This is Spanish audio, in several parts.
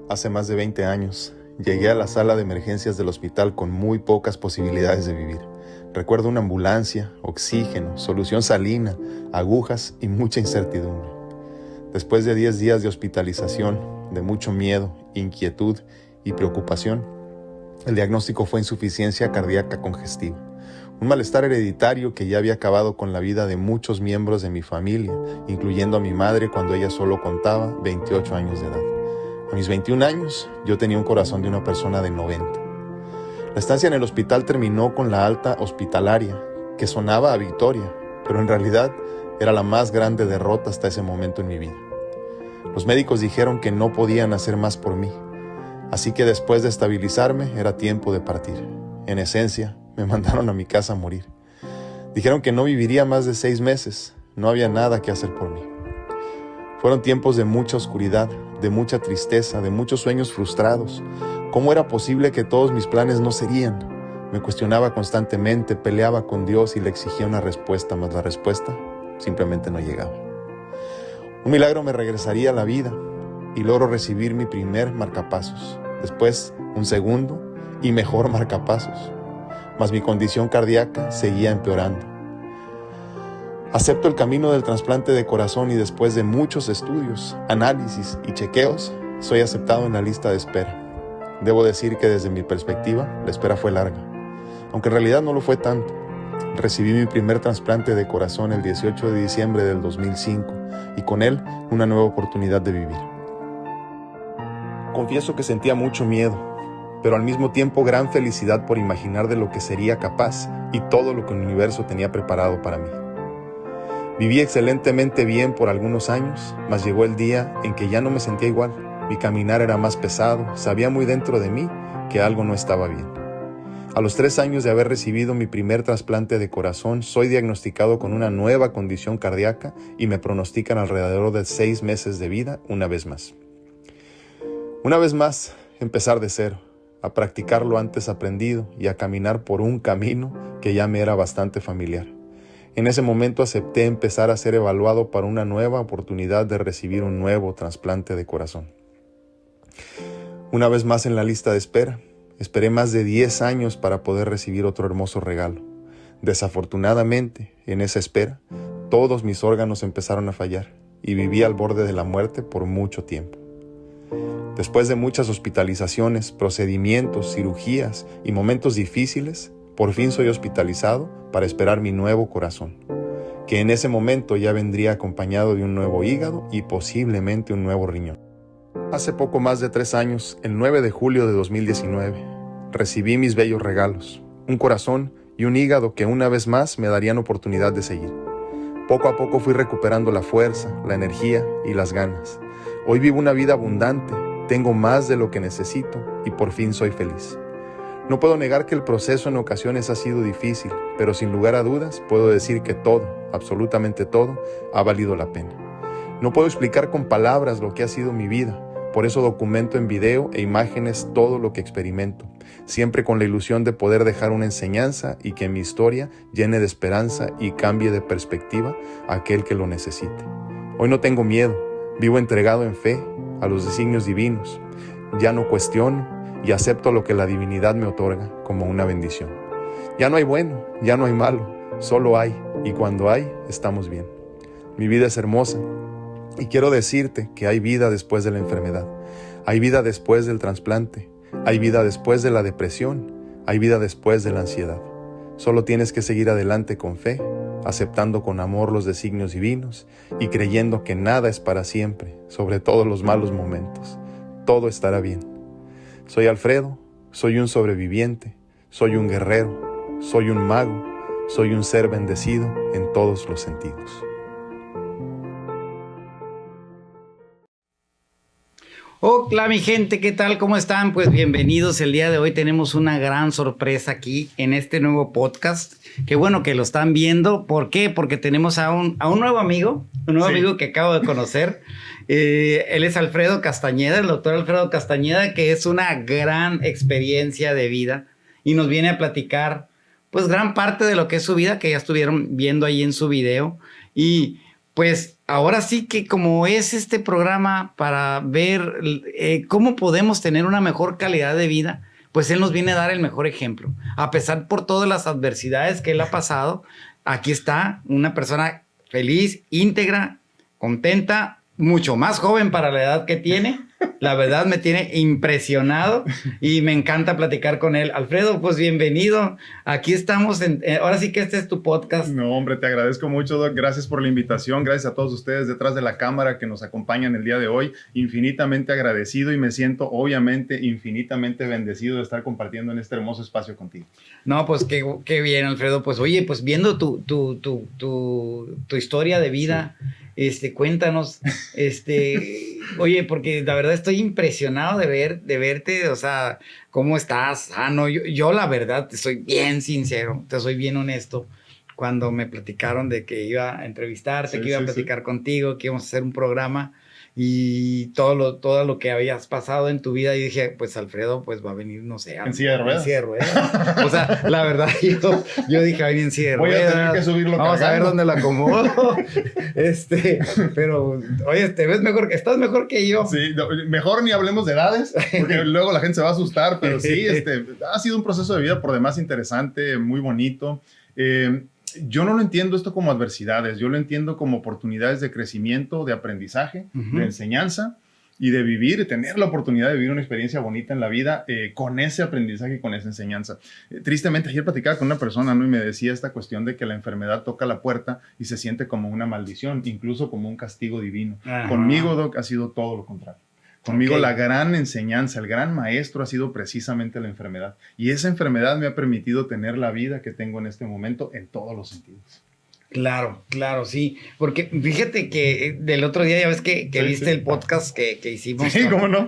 Hace más de 20 años, llegué a la sala de emergencias del hospital con muy pocas posibilidades de vivir. Recuerdo una ambulancia, oxígeno, solución salina, agujas y mucha incertidumbre. Después de 10 días de hospitalización, de mucho miedo, inquietud y preocupación, el diagnóstico fue insuficiencia cardíaca congestiva. Un malestar hereditario que ya había acabado con la vida de muchos miembros de mi familia, incluyendo a mi madre cuando ella solo contaba 28 años de edad. A mis 21 años, yo tenía un corazón de una persona de 90. La estancia en el hospital terminó con la alta hospitalaria, que sonaba a victoria, pero en realidad era la más grande derrota hasta ese momento en mi vida. Los médicos dijeron que no podían hacer más por mí, así que después de estabilizarme era tiempo de partir. En esencia, me mandaron a mi casa a morir. Dijeron que no viviría más de 6 meses, no había nada que hacer por mí. Fueron tiempos de mucha oscuridad, de mucha tristeza, de muchos sueños frustrados. ¿Cómo era posible que todos mis planes no serían? Me cuestionaba constantemente, peleaba con Dios y le exigía una respuesta, mas la respuesta simplemente no llegaba. Un milagro me regresaría a la vida y logro recibir mi primer marcapasos. Después, un segundo y mejor marcapasos. Mas mi condición cardíaca seguía empeorando. Acepto el camino del trasplante de corazón y después de muchos estudios, análisis y chequeos, soy aceptado en la lista de espera. Debo decir que desde mi perspectiva, la espera fue larga, aunque en realidad no lo fue tanto. Recibí mi primer trasplante de corazón el 18 de diciembre del 2005 y con él una nueva oportunidad de vivir. Confieso que sentía mucho miedo, pero al mismo tiempo gran felicidad por imaginar de lo que sería capaz y todo lo que el universo tenía preparado para mí. Viví excelentemente bien por algunos años, mas llegó el día en que ya no me sentía igual. Mi caminar era más pesado, sabía muy dentro de mí que algo no estaba bien. A los 3 años de haber recibido mi primer trasplante de corazón, soy diagnosticado con una nueva condición cardíaca y me pronostican alrededor de 6 meses de vida una vez más. Una vez más, empezar de cero, a practicar lo antes aprendido y a caminar por un camino que ya me era bastante familiar. En ese momento acepté empezar a ser evaluado para una nueva oportunidad de recibir un nuevo trasplante de corazón. Una vez más en la lista de espera, esperé más de 10 años para poder recibir otro hermoso regalo. Desafortunadamente, en esa espera, todos mis órganos empezaron a fallar y viví al borde de la muerte por mucho tiempo. Después de muchas hospitalizaciones, procedimientos, cirugías y momentos difíciles, por fin soy hospitalizado para esperar mi nuevo corazón, que en ese momento ya vendría acompañado de un nuevo hígado y posiblemente un nuevo riñón. Hace poco más de 3 años, el 9 de julio de 2019, recibí mis bellos regalos, un corazón y un hígado que una vez más me darían oportunidad de seguir. Poco a poco fui recuperando la fuerza, la energía y las ganas. Hoy vivo una vida abundante, tengo más de lo que necesito y por fin soy feliz. No puedo negar que el proceso en ocasiones ha sido difícil, pero sin lugar a dudas puedo decir que todo, absolutamente todo, ha valido la pena. No puedo explicar con palabras lo que ha sido mi vida, por eso documento en video e imágenes todo lo que experimento, siempre con la ilusión de poder dejar una enseñanza y que mi historia llene de esperanza y cambie de perspectiva a aquel que lo necesite. Hoy no tengo miedo, vivo entregado en fe a los designios divinos, ya no cuestiono, y acepto lo que la divinidad me otorga como una bendición. Ya no hay bueno, ya no hay malo, solo hay, y cuando hay, estamos bien. Mi vida es hermosa, y quiero decirte que hay vida después de la enfermedad, hay vida después del trasplante, hay vida después de la depresión, hay vida después de la ansiedad. Solo tienes que seguir adelante con fe, aceptando con amor los designios divinos y creyendo que nada es para siempre, sobre todo los malos momentos. Todo estará bien. Soy Alfredo, soy un sobreviviente, soy un guerrero, soy un mago, soy un ser bendecido en todos los sentidos. Hola mi gente, ¿qué tal? ¿Cómo están? Pues bienvenidos. El día de hoy tenemos una gran sorpresa aquí en este nuevo podcast. Qué bueno que lo están viendo. ¿Por qué? Porque tenemos a un nuevo amigo, amigo que acabo de conocer. Él es Alfredo Castañeda, el doctor Alfredo Castañeda, que es una gran experiencia de vida y nos viene a platicar pues gran parte de lo que es su vida, que ya estuvieron viendo ahí en su video. Y pues ahora sí que como es este programa para ver cómo podemos tener una mejor calidad de vida, pues él nos viene a dar el mejor ejemplo. A pesar por todas las adversidades que él ha pasado, aquí está una persona feliz, íntegra, contenta, mucho más joven para la edad que tiene. La verdad me tiene impresionado y me encanta platicar con él. Alfredo, pues bienvenido. Aquí estamos. Ahora sí que este es tu podcast. No, hombre, te agradezco mucho, Doc. Gracias por la invitación. Gracias a todos ustedes detrás de la cámara que nos acompañan el día de hoy. Infinitamente agradecido y me siento, obviamente, infinitamente bendecido de estar compartiendo en este hermoso espacio contigo. No, pues qué bien, Alfredo. Pues oye, pues viendo tu historia de vida, sí. Cuéntanos, oye, porque la verdad estoy impresionado de verte, o sea, cómo estás sano. Yo la verdad, te soy bien sincero, te soy bien honesto. Cuando me platicaron de que iba a entrevistarte, que iba a platicar contigo, que íbamos a hacer un programa y todo lo que habías pasado en tu vida, y dije, pues Alfredo, pues va a venir, no sé, en silla de ruedas. En silla de ruedas. O sea, la verdad, yo dije, va a venir en silla de ruedas. Voy a tener que subirlo. Vamos a ver dónde lo acomodo. Pero, oye, te ves mejor, estás mejor que yo. Sí, mejor ni hablemos de edades, porque luego la gente se va a asustar, pero sí, ha sido un proceso de vida por demás interesante, muy bonito. Yo no lo entiendo esto como adversidades, yo lo entiendo como oportunidades de crecimiento, de aprendizaje, de enseñanza y de vivir, y tener la oportunidad de vivir una experiencia bonita en la vida con ese aprendizaje y con esa enseñanza. Tristemente, ayer platicaba con una persona, ¿no? Y me decía esta cuestión de que la enfermedad toca la puerta y se siente como una maldición, incluso como un castigo divino. Ajá. Conmigo, Doc, ha sido todo lo contrario. Conmigo la gran enseñanza, el gran maestro ha sido precisamente la enfermedad. Y esa enfermedad me ha permitido tener la vida que tengo en este momento en todos los sentidos. Claro, claro, sí. Porque fíjate que del otro día ya ves que viste el podcast que hicimos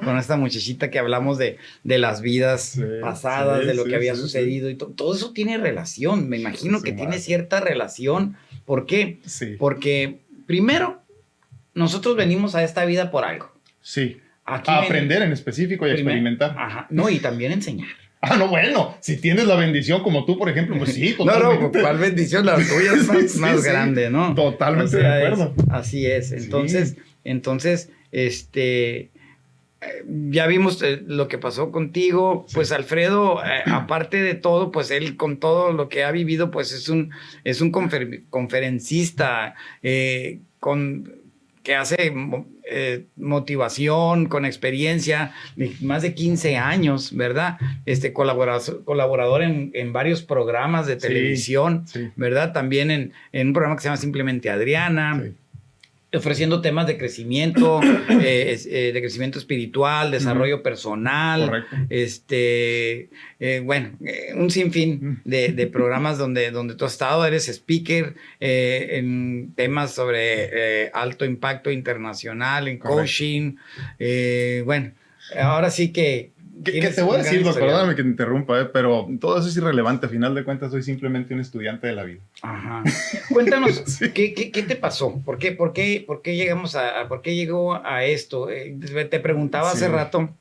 con esta muchachita que hablamos de las vidas pasadas, de lo que había sucedido. Y todo eso tiene relación. Me imagino que tiene cierta relación. ¿Por qué? Sí. Porque primero, nosotros venimos a esta vida por algo. Sí. Aquí a aprender en específico y experimentar. Ajá. No, y también enseñar. No, bueno, si tienes la bendición como tú, por ejemplo, pues sí, totalmente. No, ¿cuál bendición? La tuya es más grande, ¿no? Totalmente de acuerdo. Así es. Entonces, ya vimos lo que pasó contigo. Pues Alfredo, aparte de todo, pues él con todo lo que ha vivido, pues es un conferencista que hace motivación, con experiencia, de más de 15 años, ¿verdad? Colaborador en varios programas de televisión, ¿verdad? También en un programa que se llama Simplemente Adriana. Sí. Ofreciendo temas de crecimiento, de crecimiento espiritual, desarrollo personal, un sinfín de programas donde tú has estado, eres speaker en temas sobre alto impacto internacional, en coaching. Ahora sí que... ¿Qué te voy a decir, perdóname que te interrumpa, pero todo eso es irrelevante. A final de cuentas, soy simplemente un estudiante de la vida. Ajá. Cuéntanos, ¿qué te pasó? ¿Por qué llegó a esto? Te preguntaba hace rato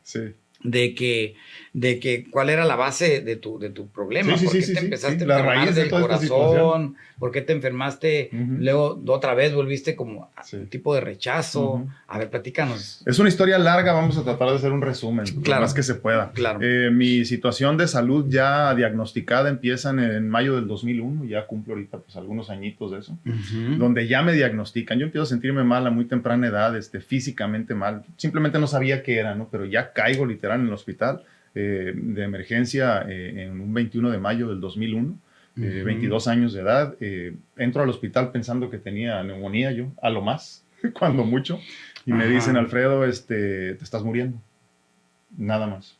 de que cuál era la base de tu problema. ¿Por qué te empezaste a enfermar del corazón? ¿Por qué te enfermaste? Luego otra vez volviste como a un tipo de rechazo. A ver, platícanos. Es una historia larga, vamos a tratar de hacer un resumen, lo más que se pueda. Claro. Mi situación de salud ya diagnosticada empieza en mayo del 2001, ya cumplo ahorita pues algunos añitos de eso, donde ya me diagnostican. Yo empiezo a sentirme mal a muy temprana edad, físicamente mal. Simplemente no sabía qué era, ¿no? Pero ya caigo literal en el hospital de emergencia en un 21 de mayo del 2001. 22 años de edad, entro al hospital pensando que tenía neumonía yo, a lo más, cuando mucho, y me dicen, Alfredo, te estás muriendo, nada más.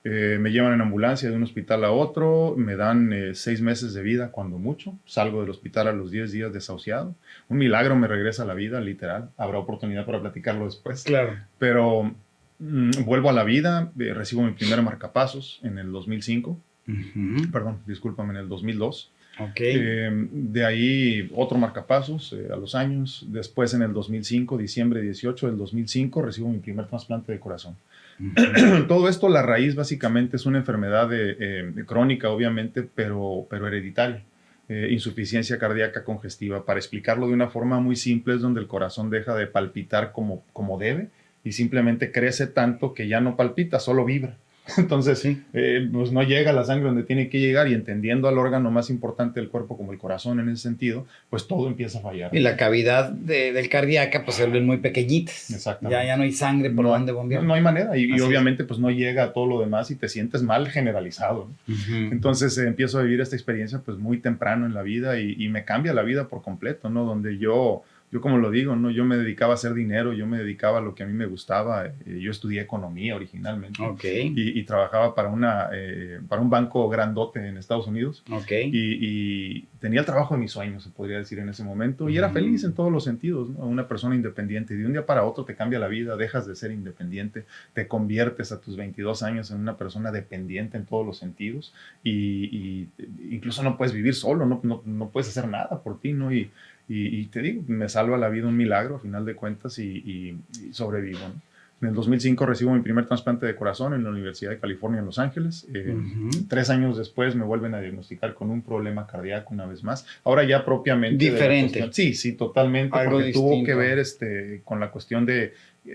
Me llevan en ambulancia de un hospital a otro, me dan 6 meses de vida cuando mucho, salgo del hospital a los 10 días desahuciado, un milagro me regresa a la vida, literal, habrá oportunidad para platicarlo después. Claro. Pero vuelvo a la vida, recibo mi primer marcapasos en el 2005, perdón, discúlpame, en el 2002. De ahí otro marcapasos a los años. Después en el 2005, diciembre 18 del 2005, recibo mi primer trasplante de corazón. Todo esto, la raíz básicamente es una enfermedad crónica, obviamente, pero hereditaria. insuficiencia cardíaca congestiva. Para explicarlo de una forma muy simple, es donde el corazón deja de palpitar como debe y simplemente crece tanto que ya no palpita, solo vibra. Entonces, sí. Pues no llega la sangre donde tiene que llegar, y entendiendo al órgano más importante del cuerpo como el corazón en ese sentido, pues todo empieza a fallar. Y la cavidad del cardíaca pues se vuelven muy pequeñitas. Exactamente. Ya no hay sangre por donde bombear. No hay manera, y obviamente pues no llega a todo lo demás y te sientes mal generalizado, ¿no? Entonces empiezo a vivir esta experiencia pues muy temprano en la vida y me cambia la vida por completo, ¿no? Donde yo como lo digo, ¿no? Yo me dedicaba a hacer dinero, yo me dedicaba a lo que a mí me gustaba. Yo estudié economía originalmente. Okay. Y trabajaba para un banco grandote en Estados Unidos. Okay. Y tenía el trabajo de mis sueños, se podría decir en ese momento. Y era feliz en todos los sentidos, ¿no? Una persona independiente. Y de un día para otro te cambia la vida, dejas de ser independiente, te conviertes a tus 22 años en una persona dependiente en todos los sentidos. Y incluso no puedes vivir solo, no puedes hacer nada por ti, ¿no? Y te digo, me salva la vida un milagro a final de cuentas y sobrevivo, ¿no? En el 2005 recibo mi primer trasplante de corazón en la Universidad de California en Los Ángeles. 3 años después me vuelven a diagnosticar con un problema cardíaco una vez más. Ahora ya propiamente... Diferente. Sí, totalmente. Algo porque distinto. tuvo que ver con la cuestión de...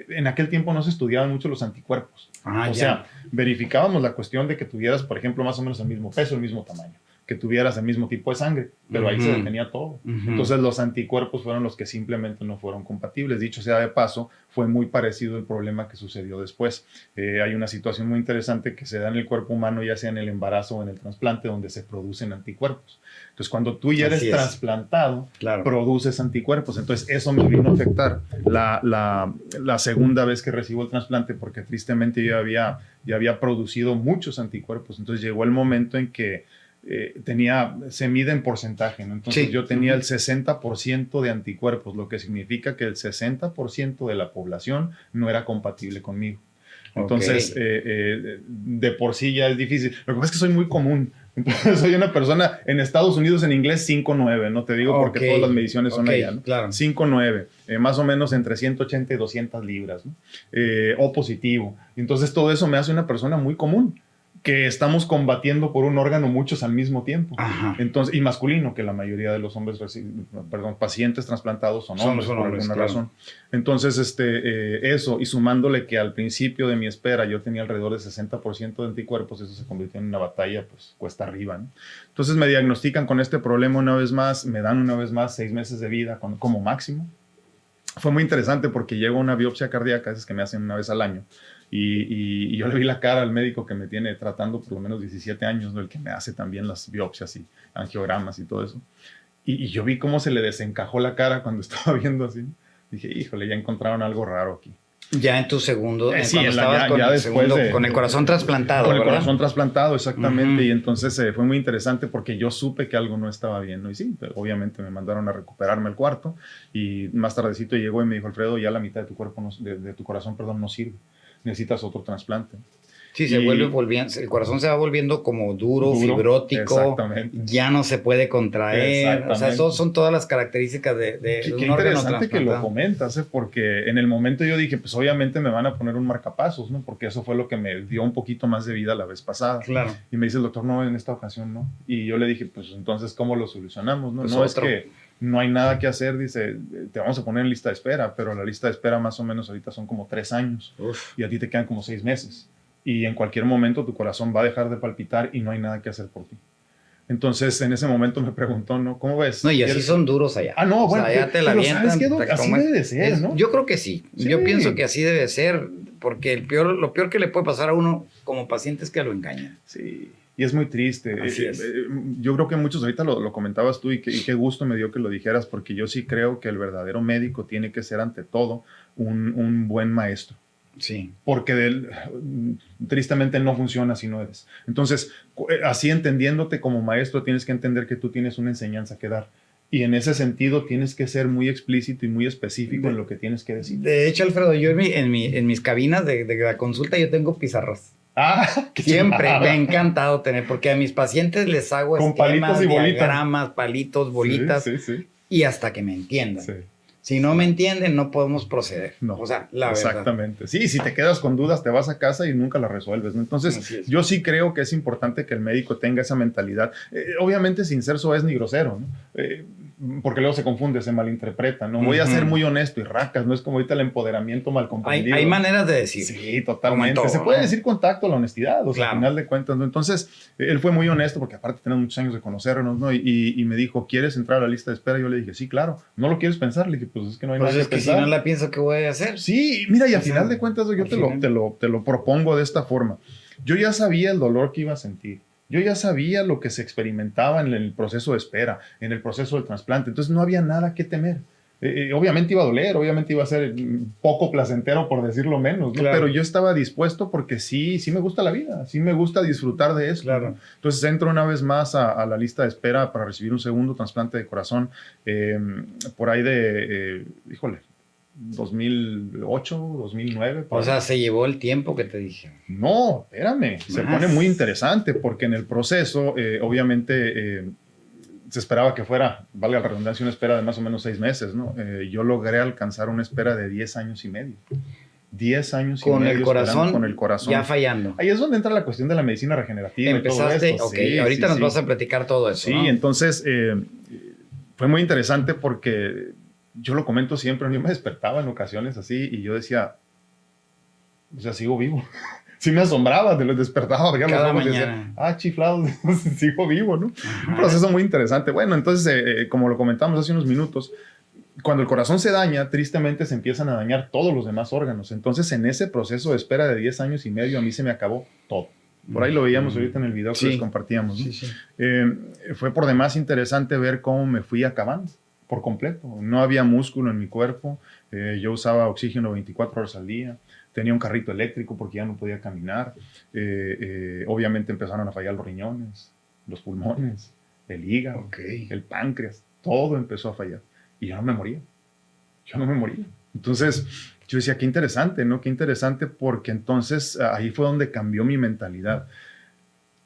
En aquel tiempo no se estudiaban mucho los anticuerpos. O sea, verificábamos la cuestión de que tuvieras, por ejemplo, más o menos el mismo peso, el mismo tamaño, que tuvieras el mismo tipo de sangre, pero ahí se detenía todo. Entonces los anticuerpos fueron los que simplemente no fueron compatibles. Dicho sea de paso, fue muy parecido el problema que sucedió después. Hay una situación muy interesante que se da en el cuerpo humano, ya sea en el embarazo o en el trasplante, donde se producen anticuerpos. Entonces cuando tú ya eres trasplantado, claro, produces anticuerpos. Entonces eso me vino a afectar la segunda vez que recibo el trasplante, porque tristemente yo ya había producido muchos anticuerpos. Entonces llegó el momento en que se mide en porcentaje, ¿no? Entonces yo tenía el 60% de anticuerpos, lo que significa que el 60% de la población no era compatible conmigo. Entonces, de por sí ya es difícil. Lo que pasa es que soy muy común. Entonces, soy una persona en Estados Unidos en inglés 5'9", no te digo porque todas las mediciones son allá, ¿no? Claro. 5'9", más o menos entre 180 y 200 libras, ¿no? O positivo. Entonces, todo eso me hace una persona muy común, que estamos combatiendo por un órgano muchos al mismo tiempo. Entonces, y masculino, que la mayoría de los hombres pacientes trasplantados son hombres por alguna razón. Entonces, eso, y sumándole que al principio de mi espera yo tenía alrededor de 60% de anticuerpos, eso se convirtió en una batalla, pues, cuesta arriba, ¿no? Entonces me diagnostican con este problema una vez más, me dan una vez más 6 meses de vida como máximo. Fue muy interesante porque llegó una biopsia cardíaca, esas que me hacen una vez al año. Y yo le vi la cara al médico que me tiene tratando por lo menos 17 años, ¿no? El que me hace también las biopsias y angiogramas y todo eso. Y yo vi cómo se le desencajó la cara cuando estaba viendo así. Dije, híjole, ya encontraron algo raro aquí. Ya en tu segundo, sí, cuando estabas con, el segundo, con el corazón trasplantado, con ¿verdad? El corazón trasplantado, exactamente. Y entonces fue muy interesante porque yo supe que algo no estaba bien, ¿no? Y sí, pero obviamente me mandaron a recuperarme el cuarto y más tardecito llegó y me dijo, Alfredo, ya la mitad de tu cuerpo, de tu corazón, perdón, no sirve. Necesitas otro trasplante. Sí, se vuelve volviendo, el corazón se va volviendo como duro, fibrótico, ya no se puede contraer, o sea, eso son todas las características de un órgano trasplantado. Qué interesante que lo comentas, porque en el momento yo dije, pues obviamente me van a poner un marcapasos, ¿no? Porque eso fue lo que me dio un poquito más de vida la vez pasada. Claro. Y me dice el doctor, no, en esta ocasión no. Y yo le dije, pues entonces, ¿cómo lo solucionamos? No, pues no es que no hay nada que hacer, dice, te vamos a poner en lista de espera, pero la lista de espera más o menos ahorita son como 3 años. Y a ti te quedan como 6 meses. Y en cualquier momento tu corazón va a dejar de palpitar y no hay nada que hacer por ti. Entonces, en ese momento me preguntó, ¿no? ¿Cómo ves? No, y así son duros allá. No, bueno. O sea, allá te la avientan. ¿Sabes qué? Así debe de ser, ¿no? Yo creo que sí. Yo pienso que así debe ser, porque lo peor que le puede pasar a uno como paciente es que lo engañan. Sí, y es muy triste. Así es. Yo creo que muchos, ahorita lo comentabas tú, y qué gusto me dio que lo dijeras, porque yo sí creo que el verdadero médico tiene que ser, ante todo, un buen maestro. Sí. Porque tristemente no funciona si no eres. Entonces, así entendiéndote como maestro, tienes que entender que tú tienes una enseñanza que dar. Y en ese sentido tienes que ser muy explícito y muy específico en lo que tienes que decir. De hecho, Alfredo, yo en mis cabinas de la consulta yo tengo pizarras. Siempre me ha encantado tener, porque a mis pacientes les hago con esquemas, palitos y diagramas, palitos, bolitas, sí. Y hasta que me entiendan. Si no me entienden, no podemos proceder. No, o sea, la exactamente. Verdad. Sí, si te quedas con dudas, te vas a casa y nunca las resuelves, ¿no? Entonces, yo sí creo que es importante que el médico tenga esa mentalidad. Obviamente sin ser soez ni grosero, ¿no? Porque luego se confunde, se malinterpreta, ¿no? Voy a ser muy honesto y racas, no es como ahorita el empoderamiento mal comprendido. Hay maneras de decir. Sí, totalmente. Todo, se puede decir con tacto la honestidad, o sea, al final de cuentas, ¿no? Entonces, él fue muy honesto porque aparte tenemos muchos años de conocernos, ¿no? Y me dijo, ¿quieres entrar a la lista de espera? Yo le dije, sí, claro. ¿No lo quieres pensar? Le dije, pues es que no hay nada que pensar. Si no la pienso, ¿qué voy a hacer? Sí, mira, y al final de cuentas yo te lo propongo de esta forma. Yo ya sabía el dolor que iba a sentir. Yo ya sabía lo que se experimentaba en el proceso de espera, en el proceso del trasplante. Entonces no había nada que temer. Obviamente iba a doler, obviamente iba a ser poco placentero, por decirlo menos, ¿no? Claro. Pero yo estaba dispuesto porque sí me gusta la vida, sí me gusta disfrutar de eso. Claro. ¿no? Entonces entro una vez más a la lista de espera para recibir un segundo trasplante de corazón por ahí de, 2008, 2009. O sea, se llevó el tiempo que te dije. No, espérame, se pone muy interesante porque en el proceso, obviamente, se esperaba que fuera, valga la redundancia, una espera de más o menos 6 meses, ¿no? Yo logré alcanzar una espera de 10 años y medio. 10 años y medio con el corazón ya fallando. Ahí es donde entra la cuestión de la medicina regenerativa. Empezaste, y todo esto. Ok, sí, ahorita nos vas a platicar todo eso. Sí, ¿no? Entonces fue muy interesante porque yo lo comento siempre, yo me despertaba en ocasiones así y yo decía, o sea, sigo vivo. Sí me asombraba, de los despertaba, abría los ojos y decía, chiflado, sigo vivo, ¿no? Ajá. Un proceso muy interesante. Bueno, entonces, como lo comentamos hace unos minutos, cuando el corazón se daña, tristemente se empiezan a dañar todos los demás órganos. Entonces, en ese proceso de espera de 10 años y medio, a mí se me acabó todo. Por ahí lo veíamos ahorita en el video que les compartíamos, ¿no? Sí. Fue por demás interesante ver cómo me fui acabando por completo. No había músculo en mi cuerpo. Yo usaba oxígeno 24 horas al día. Tenía un carrito eléctrico porque ya no podía caminar. Obviamente empezaron a fallar los riñones, los pulmones, el hígado, el páncreas. Todo empezó a fallar. Y yo no me moría. Entonces, yo decía, qué interesante, ¿no? Qué interesante porque entonces ahí fue donde cambió mi mentalidad.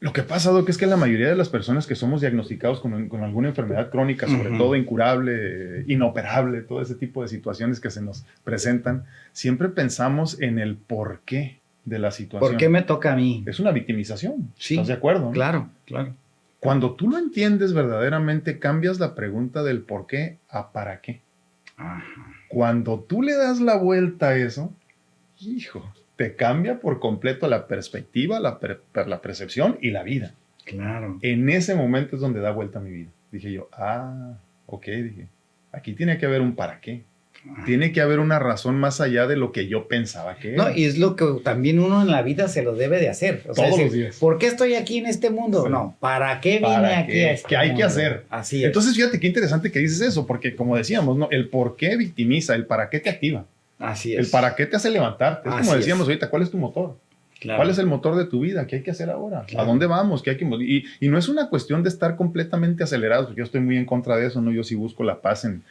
Lo que pasa, Doc, es que la mayoría de las personas que somos diagnosticados con alguna enfermedad crónica, sobre todo incurable, inoperable, todo ese tipo de situaciones que se nos presentan, siempre pensamos en el porqué de la situación. ¿Por qué me toca a mí? Es una victimización. Sí. ¿Estás de acuerdo? ¿No? Claro. Cuando tú lo entiendes verdaderamente, cambias la pregunta del por qué a para qué. Ajá. Cuando tú le das la vuelta a eso, te cambia por completo la perspectiva, la percepción y la vida. Claro. En ese momento es donde da vuelta mi vida. Dije yo, dije, aquí tiene que haber un para qué. Tiene que haber una razón más allá de lo que yo pensaba que era. No, y es lo que también uno en la vida se lo debe de hacer. O sea, todos los días. ¿Por qué estoy aquí en este mundo? Sí. No, ¿para qué vine aquí a este ¿Qué hay mundo? que hacer? Así es. Entonces, fíjate qué interesante que dices eso, porque como decíamos, ¿no? El por qué victimiza, el para qué te activa. Así es. El para qué te hace levantarte. Es como decíamos ahorita, ¿cuál es tu motor? Claro. ¿Cuál es el motor de tu vida? ¿Qué hay que hacer ahora? Claro. ¿A dónde vamos? ¿Qué hay que y no es una cuestión de estar completamente acelerados, porque yo estoy muy en contra de eso, ¿no? Yo sí busco la paz en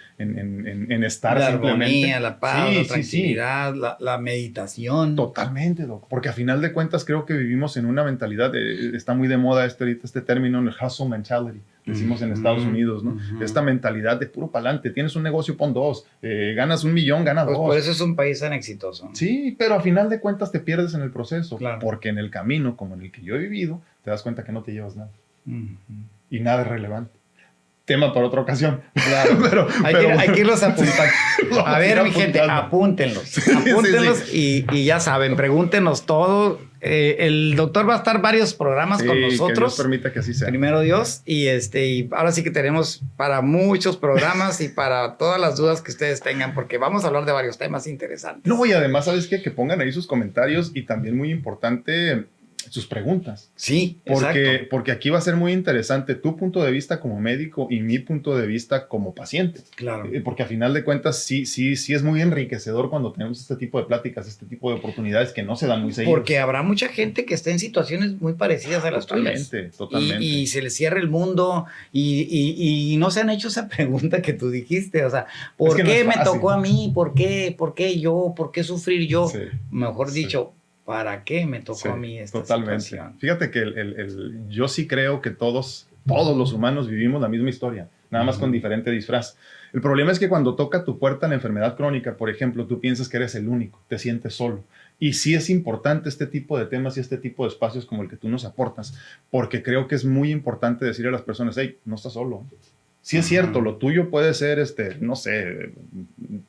estar la simplemente. Armonía, la paz, la tranquilidad, la meditación. Totalmente, Doc. Porque a final de cuentas creo que vivimos en una mentalidad, está muy de moda ahorita este término, el hustle mentality. Decimos en Estados Unidos, ¿no? Esta mentalidad de puro pa'lante. Tienes un negocio, pon 2. Ganas $1 millón, gana 2. Por eso es un país tan exitoso, ¿no? Sí, pero a final de cuentas te pierdes en el proceso. Claro. Porque en el camino, como en el que yo he vivido, te das cuenta que no te llevas nada. Y nada es relevante. Tema para otra ocasión. Claro. pero hay que irlos apuntando. A ver, mi gente, apúntenlos. Apúntenlos y ya saben, pregúntenos todo. El doctor va a estar varios programas con nosotros. Que Dios permita que así sea. Primero Dios. Y ahora sí que tenemos para muchos programas y para todas las dudas que ustedes tengan, porque vamos a hablar de varios temas interesantes. No, y además, ¿sabes qué? Que pongan ahí sus comentarios y también muy importante, sus preguntas. Sí, porque aquí va a ser muy interesante tu punto de vista como médico y mi punto de vista como paciente. Claro. Porque a final de cuentas sí es muy enriquecedor cuando tenemos este tipo de pláticas, este tipo de oportunidades que no se dan muy seguido. Porque habrá mucha gente que esté en situaciones muy parecidas a las tuyas. Totalmente. Y se les cierra el mundo y no se han hecho esa pregunta que tú dijiste. O sea, ¿por qué me tocó a mí? ¿Por qué yo? ¿Por qué sufrir yo? Sí. Mejor dicho, ¿para qué me tocó a mí esta situación? Fíjate que yo sí creo que todos los humanos vivimos la misma historia, nada más con diferente disfraz. El problema es que cuando toca tu puerta la enfermedad crónica, por ejemplo, tú piensas que eres el único, te sientes solo. Y sí es importante este tipo de temas y este tipo de espacios como el que tú nos aportas, porque creo que es muy importante decirle a las personas, hey, no estás solo. Sí es cierto, lo tuyo puede ser, no sé,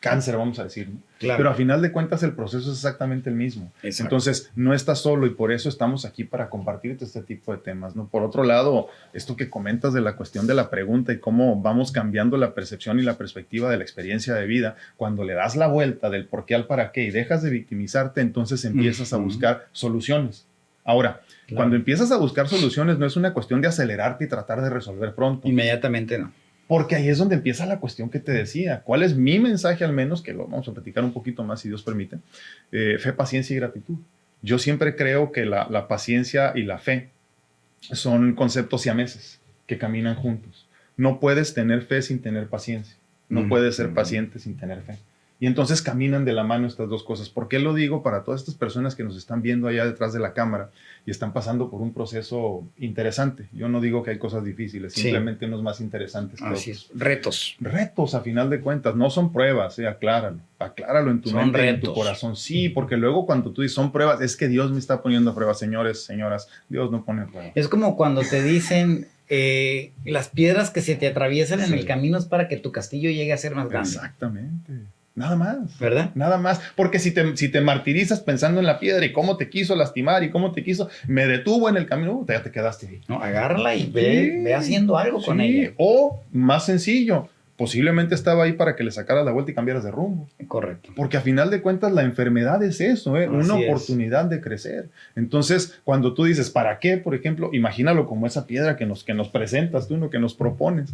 cáncer, vamos a decir, ¿no? Claro. Pero a final de cuentas el proceso es exactamente el mismo. Exacto. Entonces, no estás solo y por eso estamos aquí para compartirte este tipo de temas, ¿no? Por otro lado, esto que comentas de la cuestión de la pregunta y cómo vamos cambiando la percepción y la perspectiva de la experiencia de vida, cuando le das la vuelta del por qué al para qué y dejas de victimizarte, entonces empiezas a buscar soluciones. Ahora, cuando empiezas a buscar soluciones, no es una cuestión de acelerarte y tratar de resolver pronto. Inmediatamente no. Porque ahí es donde empieza la cuestión que te decía. ¿Cuál es mi mensaje al menos? Que lo vamos a platicar un poquito más, si Dios permite. Fe, paciencia y gratitud. Yo siempre creo que la paciencia y la fe son conceptos siameses que caminan juntos. No puedes tener fe sin tener paciencia. No puedes ser paciente sin tener fe. Y entonces caminan de la mano estas dos cosas. ¿Por qué lo digo? Para todas estas personas que nos están viendo allá detrás de la cámara y están pasando por un proceso interesante. Yo no digo que hay cosas difíciles, simplemente unos más interesantes que Así otros. es. Retos. Retos, a final de cuentas. No son pruebas, acláralo. Acláralo en tu mente y en tu corazón. Sí, porque luego cuando tú dices son pruebas, es que Dios me está poniendo a prueba. Señores, señoras, Dios no pone pruebas. Es como cuando te dicen... las piedras que se te atraviesan en el camino es para que tu castillo llegue a ser más grande. Exactamente. Nada más. ¿Verdad? Nada más. Porque si te martirizas pensando en la piedra y cómo te quiso lastimar y cómo te quiso, me detuvo en el camino, ya te quedaste ahí. No, agárrala y ve haciendo algo con ella. O, más sencillo, posiblemente estaba ahí para que le sacaras la vuelta y cambiaras de rumbo. Correcto. Porque a final de cuentas la enfermedad es eso, una oportunidad de crecer. Entonces, cuando tú dices, ¿para qué? Por ejemplo, imagínalo como esa piedra que nos presentas tú, que nos propones.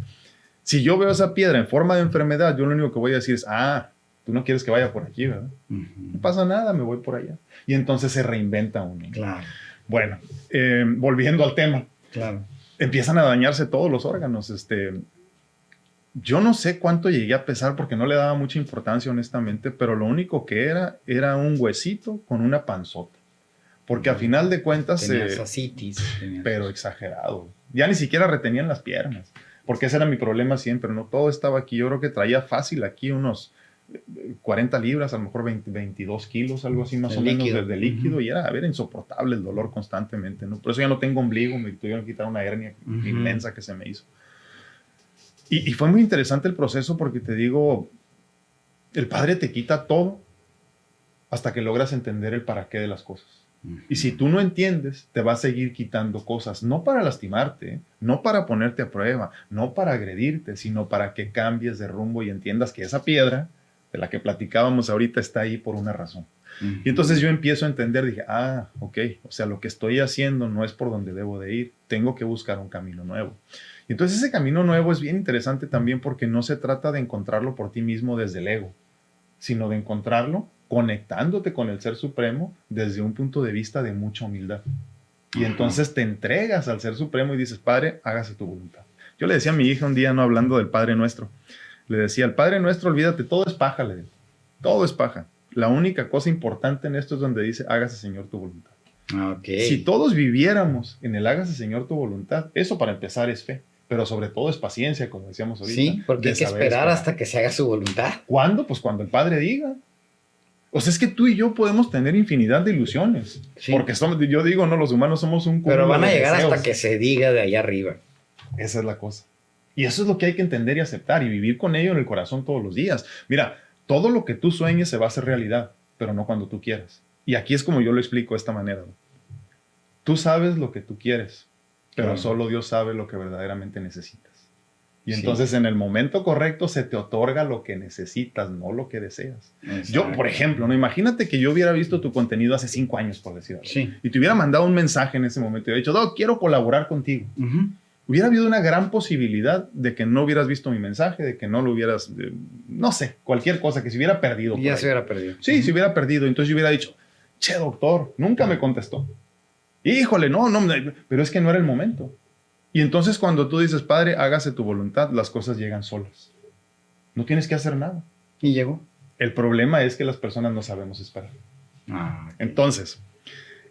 Si yo veo esa piedra en forma de enfermedad, yo lo único que voy a decir es, tú no quieres que vaya por aquí, ¿verdad? No pasa nada, me voy por allá. Y entonces se reinventa uno. Claro. Bueno, volviendo al tema. Claro. Empiezan a dañarse todos los órganos. Yo no sé cuánto llegué a pesar porque no le daba mucha importancia, honestamente, pero lo único que era un huesito con una panzota. Porque a final de cuentas... Tenías ascitis. Pero exagerado. Ya ni siquiera retenían las piernas. Porque ese era mi problema siempre, ¿no? Todo estaba aquí. Yo creo que traía fácil aquí unos 40 libras, a lo mejor 22 kilos, algo así más o menos de líquido, y era insoportable el dolor constantemente, ¿no? Por eso ya no tengo ombligo, me tuvieron que quitar una hernia inmensa que se me hizo. Y fue muy interesante el proceso porque te digo, el Padre te quita todo hasta que logras entender el para qué de las cosas. Y si tú no entiendes, te va a seguir quitando cosas, no para lastimarte, no para ponerte a prueba, no para agredirte, sino para que cambies de rumbo y entiendas que esa piedra de la que platicábamos ahorita está ahí por una razón. Y entonces yo empiezo a entender, dije, ok, o sea, lo que estoy haciendo no es por donde debo de ir, tengo que buscar un camino nuevo. Y entonces ese camino nuevo es bien interesante también porque no se trata de encontrarlo por ti mismo desde el ego, sino de encontrarlo conectándote con el Ser Supremo desde un punto de vista de mucha humildad. Y entonces te entregas al Ser Supremo y dices, Padre, hágase tu voluntad. Yo le decía a mi hija un día, no hablando del Padre Nuestro, le decía, el Padre Nuestro, olvídate, todo es paja, le digo, todo es paja. La única cosa importante en esto es donde dice, hágase Señor tu voluntad. Okay. Si todos viviéramos en el hágase Señor tu voluntad, eso para empezar es fe, pero sobre todo es paciencia, como decíamos ahorita. Sí, porque hay que esperar hasta que se haga su voluntad. ¿Cuándo? Pues cuando el Padre diga. O sea, es que tú y yo podemos tener infinidad de ilusiones. Sí. Porque yo digo, no, los humanos somos un cúmulo. Pero van a llegar hasta que se diga de allá arriba. Esa es la cosa. Y eso es lo que hay que entender y aceptar y vivir con ello en el corazón todos los días. Mira, todo lo que tú sueñes se va a hacer realidad, pero no cuando tú quieras. Y aquí es como yo lo explico de esta manera. Tú sabes lo que tú quieres, pero solo Dios sabe lo que verdaderamente necesitas. Y entonces en el momento correcto se te otorga lo que necesitas, no lo que deseas. Exacto. Yo, por ejemplo, ¿no? Imagínate que yo hubiera visto tu contenido hace 5 años, por decirlo. Sí. Y te hubiera mandado un mensaje en ese momento y hubiera dicho, Doc, quiero colaborar contigo. Hubiera habido una gran posibilidad de que no hubieras visto mi mensaje, de que no lo hubieras, no sé, cualquier cosa, que se hubiera perdido. Ya se hubiera perdido. Sí, se hubiera perdido. Entonces yo hubiera dicho, che, doctor, nunca me contestó. Híjole, no, pero es que no era el momento. Y entonces cuando tú dices, Padre, hágase tu voluntad, las cosas llegan solas. No tienes que hacer nada. Y llegó. El problema es que las personas no sabemos esperar. Okay. Entonces,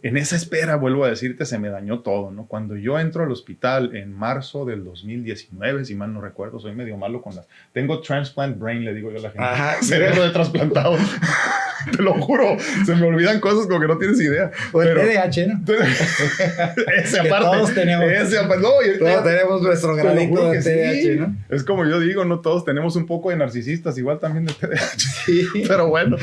En esa espera, vuelvo a decirte, se me dañó todo, ¿no? Cuando yo entro al hospital en marzo del 2019, si mal no recuerdo, soy medio malo con las... Tengo transplant brain, le digo yo a la gente. Ajá, cerebro de trasplantado. Te lo juro, se me olvidan cosas como que no tienes idea. O el TDAH, ¿no? Ese Que aparte. todos tenemos. Todos tenemos nuestro granito de TDAH, ¿no? Es como yo digo, no todos tenemos un poco de narcisistas, igual también de TDAH. Sí. Pero bueno,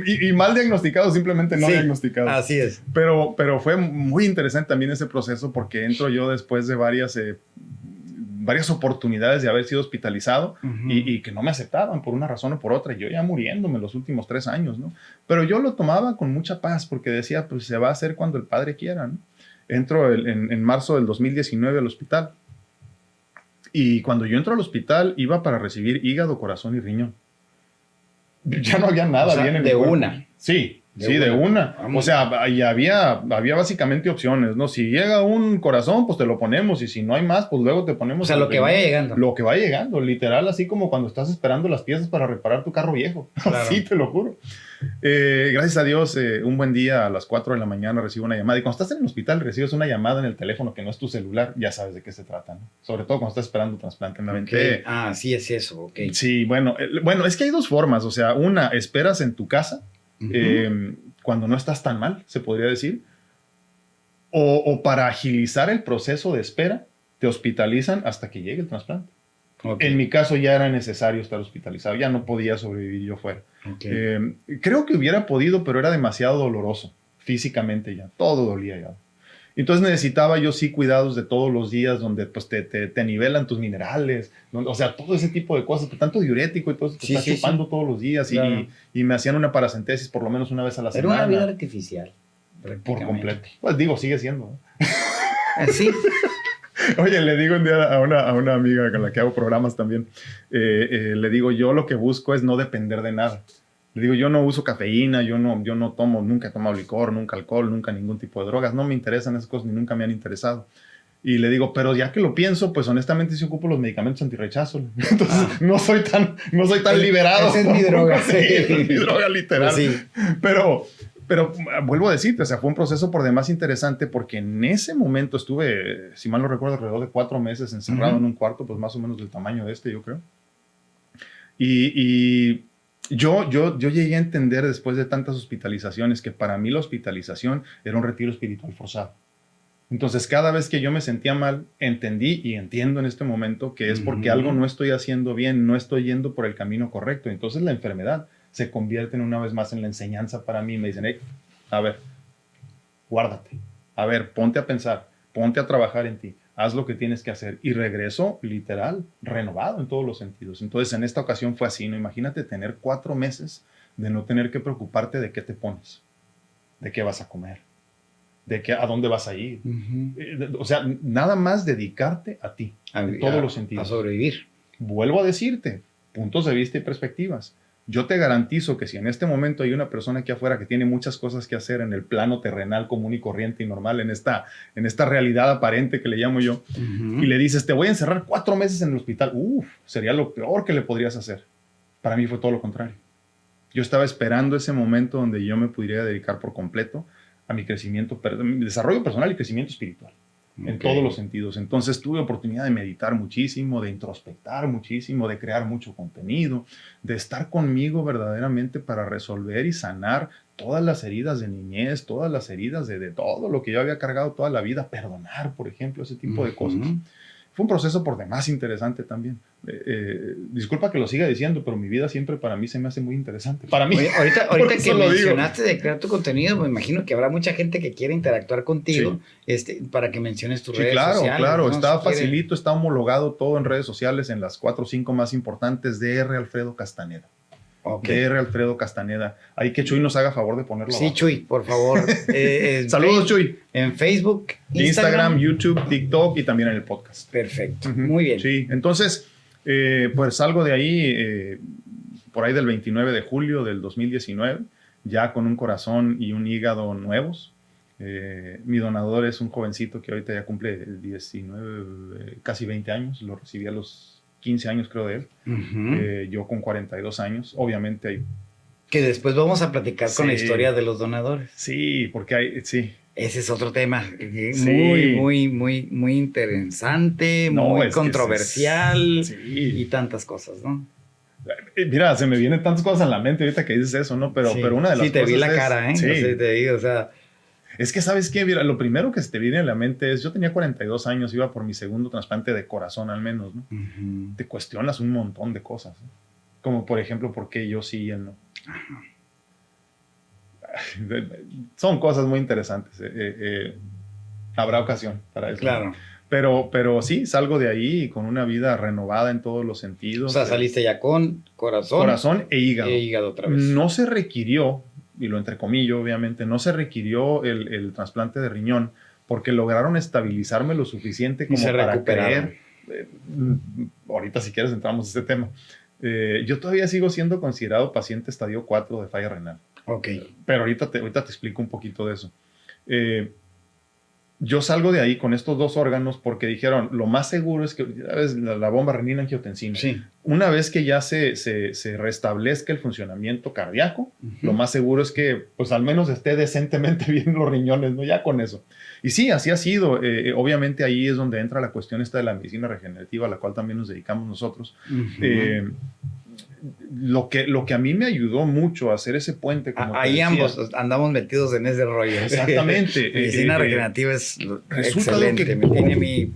y mal diagnosticados, simplemente no diagnosticados. Así es. Pero fue muy interesante también ese proceso porque entro yo después de varias oportunidades de haber sido hospitalizado y que no me aceptaban por una razón o por otra. Yo ya muriéndome los últimos 3 años, ¿no? Pero yo lo tomaba con mucha paz porque decía, pues se va a hacer cuando el Padre quiera, ¿no? Entro en marzo del 2019 al hospital. Y cuando yo entro al hospital iba para recibir hígado, corazón y riñón. Ya no había nada, o sea, bien en mi de cuerpo. una. Sí. De una. O sea, y había básicamente opciones, ¿no? Si llega un corazón, pues te lo ponemos. Y si no hay más, pues luego te ponemos... O sea, lo que vaya llegando. Lo que vaya llegando, literal, así como cuando estás esperando las piezas para reparar tu carro viejo. Claro. Así te lo juro. Gracias a Dios, un buen día a las 4 de la mañana recibo una llamada. Y cuando estás en el hospital recibes una llamada en el teléfono que no es tu celular, ya sabes de qué se trata, ¿no? Sobre todo cuando estás esperando trasplante. Okay. Sí es eso, ok. Sí, bueno, es que hay 2 formas. O sea, una, esperas en tu casa. Cuando no estás tan mal, se podría decir, o para agilizar el proceso de espera, te hospitalizan hasta que llegue el trasplante. Okay. En mi caso ya era necesario estar hospitalizado, ya no podía sobrevivir yo fuera. Okay. Creo que hubiera podido, pero era demasiado doloroso, físicamente ya, todo dolía ya. Entonces necesitaba yo sí cuidados de todos los días donde pues te nivelan tus minerales, o sea, todo ese tipo de cosas, tanto diurético y todo eso, te estás chupando todos los días claro. y me hacían una paracentesis por lo menos una vez a la semana. Era una vida artificial. Por completo. Pues digo, sigue siendo. Sí. Oye, le digo un día a una amiga con la que hago programas también, le digo, yo lo que busco es no depender de nada. Le digo, yo no uso cafeína, yo no tomo, nunca he tomado licor, nunca alcohol, nunca ningún tipo de drogas. No me interesan esas cosas ni nunca me han interesado. Y le digo, pero ya que lo pienso, pues honestamente sí ocupo los medicamentos antirrechazo. Entonces no soy tan liberado. Esa es mi droga. Sí, es mi droga literal. Pues sí. Pero vuelvo a decirte, o sea, fue un proceso por demás interesante porque en ese momento estuve, si mal no recuerdo, alrededor de 4 meses encerrado en un cuarto, pues más o menos del tamaño de este, yo creo. Y yo llegué a entender después de tantas hospitalizaciones que para mí la hospitalización era un retiro espiritual forzado. Entonces, cada vez que yo me sentía mal, entendí y entiendo en este momento que es porque algo no estoy haciendo bien, no estoy yendo por el camino correcto. Entonces, la enfermedad se convierte una vez más en la enseñanza para mí. Me dicen, hey, a ver, guárdate. A ver, ponte a pensar, ponte a trabajar en ti. Haz lo que tienes que hacer. Y regreso, literal, renovado en todos los sentidos. Entonces, en esta ocasión fue así, ¿no? Imagínate tener 4 meses de no tener que preocuparte de qué te pones, de qué vas a comer, a dónde vas a ir. O sea, nada más dedicarte a ti, en todos los sentidos. A sobrevivir. Vuelvo a decirte, puntos de vista y perspectivas. Yo te garantizo que si en este momento hay una persona aquí afuera que tiene muchas cosas que hacer en el plano terrenal común y corriente y normal, en esta realidad aparente que le llamo yo, y le dices, te voy a encerrar 4 meses en el hospital, sería lo peor que le podrías hacer. Para mí fue todo lo contrario. Yo estaba esperando ese momento donde yo me pudiera dedicar por completo a mi crecimiento, mi desarrollo personal y crecimiento espiritual. En todos los sentidos. Entonces tuve oportunidad de meditar muchísimo, de introspectar muchísimo, de crear mucho contenido, de estar conmigo verdaderamente para resolver y sanar todas las heridas de niñez, todas las heridas de todo lo que yo había cargado toda la vida, perdonar, por ejemplo, ese tipo de cosas. Fue un proceso por demás interesante también. Disculpa que lo siga diciendo, pero mi vida siempre para mí se me hace muy interesante. Para mí. Oye, ahorita que mencionaste de crear tu contenido, me imagino que habrá mucha gente que quiere interactuar contigo para que menciones tus redes sociales. Claro. ¿No? Está facilito, está homologado todo en redes sociales, en las 4 o 5 más importantes, DR Alfredo Castaneda. DR Alfredo Castaneda. Ahí que Chuy nos haga favor de ponerlo Sí, abajo. Chuy, por favor. Saludos, Chuy. En Facebook, Instagram, YouTube, TikTok y también en el podcast. Perfecto. Muy bien. Sí, entonces, pues salgo de ahí por ahí del 29 de julio del 2019, ya con un corazón y un hígado nuevos. Mi donador es un jovencito que ahorita ya cumple 19, casi 20 años. Lo recibí a los 15 años creo de él. Yo con 42 años. Obviamente hay Que después vamos a platicar con la historia de los donadores. Sí, porque sí. Ese es otro tema Sí. muy interesante, No, muy es que controversial sí. y tantas cosas, ¿no? Mira, se me vienen tantas cosas en la mente ahorita que dices eso, ¿no? Pero una de las cosas. Sí, te vi la cara, ¿eh? Sí. No sé, te digo, o sea. Es que, ¿sabes qué? Mira, lo primero que se te viene a la mente es, yo tenía 42 años, iba por mi segundo trasplante de corazón al menos, ¿no? Te cuestionas un montón de cosas, ¿no? Como, por ejemplo, ¿por qué yo sí y él no? Son cosas muy interesantes. Habrá ocasión para eso. Claro. Pero sí, salgo de ahí con una vida renovada en todos los sentidos. O sea, saliste ya con corazón. Corazón e hígado. E hígado otra vez. No se requirió, y lo entrecomillo obviamente, no se requirió el trasplante de riñón porque lograron estabilizarme lo suficiente como para creer. Ahorita si quieres entramos a este tema. Yo todavía sigo siendo considerado paciente estadio 4 de falla renal. Ok. Pero ahorita te explico un poquito de eso. Yo salgo de ahí con estos dos órganos porque dijeron, lo más seguro es que, ¿sabes? La bomba renina-angiotensina. Sí. Una vez que ya se restablezca el funcionamiento cardíaco, lo más seguro es que, pues al menos esté decentemente bien los riñones, ¿no? Ya con eso. Y sí, así ha sido. Obviamente ahí es donde entra la cuestión esta de la medicina regenerativa, a la cual también nos dedicamos nosotros. Lo que a mí me ayudó mucho a hacer ese puente, como ahí ambos andamos metidos en ese rollo. Exactamente. Medicina regenerativa es excelente. Que me tiene mi...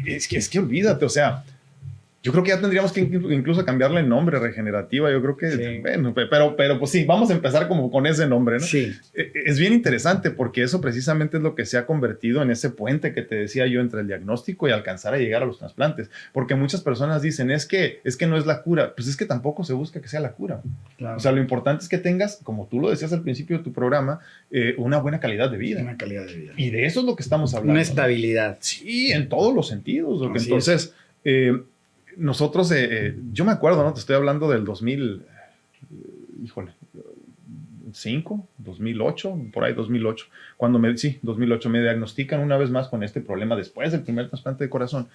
es que olvídate, o sea, yo creo que ya tendríamos que incluso cambiarle el nombre, regenerativa. Yo creo que, sí. Bueno, pero pues sí, vamos a empezar como con ese nombre, ¿no? Sí. Es bien interesante porque eso precisamente es lo que se ha convertido en ese puente que te decía yo entre el diagnóstico y alcanzar a llegar a los trasplantes. Porque muchas personas dicen, es que no es la cura. Pues es que tampoco se busca que sea la cura. Claro. O sea, lo importante es que tengas, como tú lo decías al principio de tu programa, una buena calidad de vida. Una calidad de vida. Y de eso es lo que estamos hablando. Una estabilidad. ¿No? Sí, en todos los sentidos. Así entonces... nosotros, yo me acuerdo, ¿no? Te estoy hablando del 2000, 2008, por ahí 2008. 2008 me diagnostican una vez más con este problema después del primer trasplante de corazón.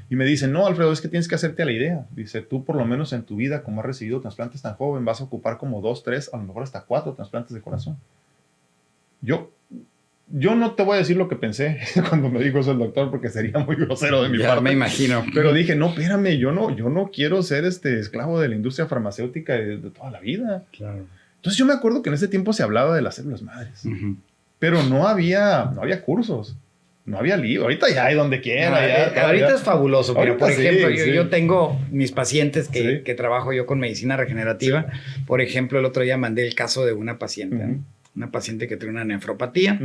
Y me dicen, no, Alfredo, es que tienes que hacerte a la idea. Dice, tú por lo menos en tu vida, como has recibido trasplantes tan joven, vas a ocupar como 2, 3, a lo mejor hasta 4 trasplantes de corazón. Yo no te voy a decir lo que pensé cuando me dijo eso el doctor, porque sería muy grosero de mi parte. Me imagino. Pero dije, no, espérame, yo no quiero ser esclavo de la industria farmacéutica de toda la vida. Claro. Entonces yo me acuerdo que en ese tiempo se hablaba de las células madres, pero no había cursos, no había libros. Ahorita ya hay donde quiera. Ahorita es fabuloso. Mira, por ejemplo, sí. yo tengo mis pacientes que trabajo yo con medicina regenerativa. Sí. Por ejemplo, el otro día mandé el caso de una paciente, ¿no? Una paciente que tiene una nefropatía.